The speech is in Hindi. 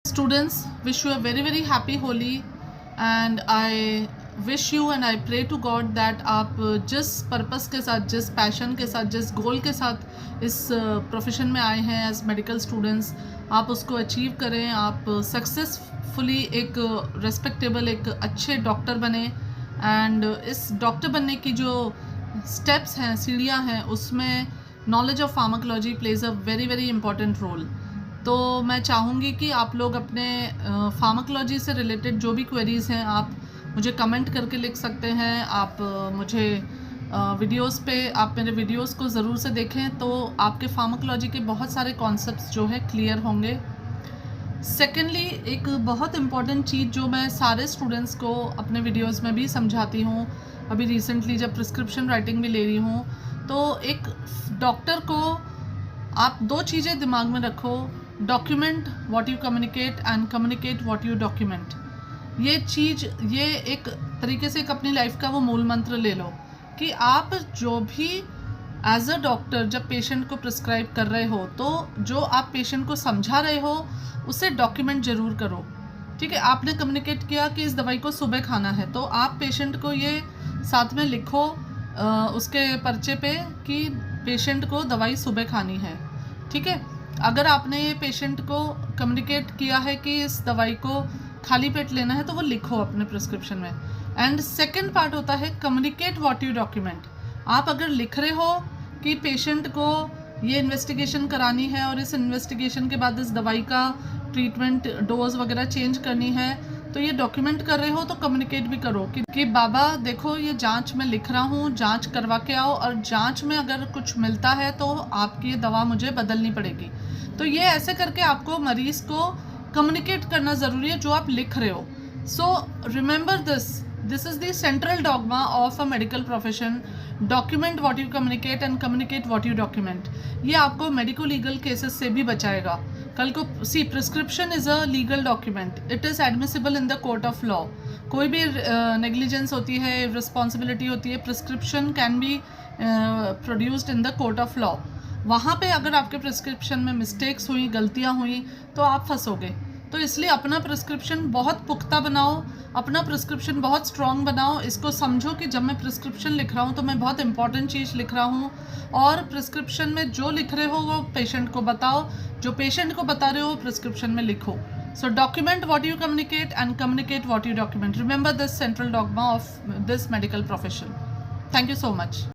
Students, wish you a very happy Holi, and I wish you and I pray to God that आप जिस पर्पस के साथ, जिस पैशन के साथ, जिस गोल के साथ इस प्रोफेशन में आए हैं एज मेडिकल स्टूडेंट्स, आप उसको अचीव करें, आप सक्सेसफुली एक रेस्पेक्टेबल, एक अच्छे डॉक्टर बने। एंड इस डॉक्टर बनने की जो स्टेप्स हैं, सीढ़ियाँ हैं, उसमें knowledge of pharmacology plays a very important role. तो मैं चाहूँगी कि आप लोग अपने फार्माकोलॉजी से रिलेटेड जो भी क्वेरीज़ हैं, आप मुझे कमेंट करके लिख सकते हैं। आप मुझे वीडियोस पे, आप मेरे वीडियोस को ज़रूर से देखें, तो आपके फार्माकोलॉजी के बहुत सारे कॉन्सेप्ट्स जो है क्लियर होंगे। सेकेंडली, एक बहुत इम्पॉर्टेंट चीज़ जो मैं सारे स्टूडेंट्स को अपने वीडियोस में भी समझाती हूँ, अभी रिसेंटली जब प्रिस्क्रिप्शन राइटिंग भी ले रही हूँ, तो एक डॉक्टर को आप दो चीज़ें दिमाग में रखो: document what you communicate and communicate what you document. ये चीज़, ये एक तरीके से एक अपनी लाइफ का वो मूल मंत्र ले लो कि आप जो भी एज अ डॉक्टर जब पेशेंट को प्रिस्क्राइब कर रहे हो, तो जो आप पेशेंट को समझा रहे हो उसे डॉक्यूमेंट ज़रूर करो। ठीक है, आपने कम्युनिकेट किया कि इस दवाई को सुबह खाना है, तो आप पेशेंट को ये साथ में लिखो उसके पर्चे पे कि पेशेंट को दवाई सुबह खानी है। ठीक है, अगर आपने ये पेशेंट को कम्युनिकेट किया है कि इस दवाई को खाली पेट लेना है, तो वो लिखो अपने प्रिस्क्रिप्शन में। एंड सेकंड पार्ट होता है कम्युनिकेट व्हाट यू डॉक्यूमेंट। आप अगर लिख रहे हो कि पेशेंट को ये इन्वेस्टिगेशन करानी है और इस इन्वेस्टिगेशन के बाद इस दवाई का ट्रीटमेंट डोज वगैरह चेंज करनी है, तो ये डॉक्यूमेंट कर रहे हो तो कम्युनिकेट भी करो कि बाबा देखो, ये जांच मैं लिख रहा हूँ, जांच करवा के आओ, और जांच में अगर कुछ मिलता है तो आपकी ये दवा मुझे बदलनी पड़ेगी। तो ये ऐसे करके आपको मरीज़ को कम्युनिकेट करना ज़रूरी है जो आप लिख रहे हो। So remember this is the central dogma of a medical profession: document what you communicate and communicate what you document. ये आपको मेडिको लीगल केसेस से भी बचाएगा। कल को prescription is a legal document, it is admissible in the court of law. कोई भी नेग्लिजेंस होती है, रिस्पॉन्सिबिलिटी होती है, prescription can be produced in the court of law. वहाँ पे अगर आपके प्रिस्क्रिप्शन में मिस्टेक्स हुई, गलतियाँ हुई, तो आप फंसोगे। तो इसलिए अपना प्रिस्क्रिप्शन बहुत पुख्ता बनाओ, अपना प्रिस्क्रिप्शन बहुत स्ट्रॉन्ग बनाओ। इसको समझो कि जब मैं प्रिस्क्रिप्शन लिख रहा हूँ तो मैं बहुत इंपॉर्टेंट चीज़ लिख रहा हूँ, और प्रिस्क्रिप्शन में जो लिख रहे हो वो पेशेंट को बताओ, जो पेशेंट को बता रहे हो प्रिस्क्रिप्शन में लिखो। So document what you communicate and communicate what you document. Remember this central dogma of this medical profession. Thank you so much.